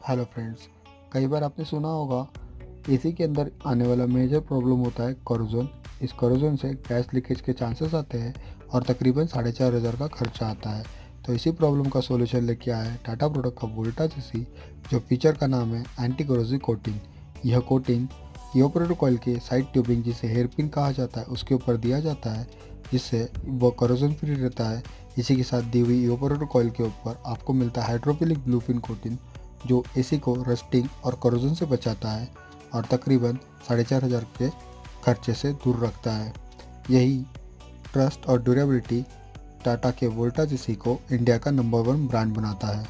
Hello friends, कई बार आपने सुना होगा एसी के अंदर आने वाला मेजर प्रॉब्लम होता है कोरोजन। इस कोरोजन से गैस लीकेज के चांसेस आते हैं और तकरीबन 4,500 का खर्चा आता है। तो इसी प्रॉब्लम का सोल्यूशन लेके आया है टाटा प्रोडक्ट का वोल्टास एसी, जो फीचर का नाम है एंटी कोरोसिव कोटिंग। यह कोटिंग इवापोरेटर कॉइल के साइड ट्यूबिंग, जिसे हेयर पिन कहा जाता है, उसके ऊपर दिया जाता है, जिससे वो कोरोजन फ्री रहता है। इसी के साथ दी हुई इवापोरेटर कॉइल के ऊपर आपको मिलता है हाइड्रोफिलिक ब्लूफिन कोटिंग, जो एसी को रस्टिंग और कोरोजन से बचाता है और तकरीबन 4,500 के खर्चे से दूर रखता है। यही ट्रस्ट और ड्यूरेबिलिटी टाटा के वोल्टास एसी को इंडिया का नंबर 1 ब्रांड बनाता है।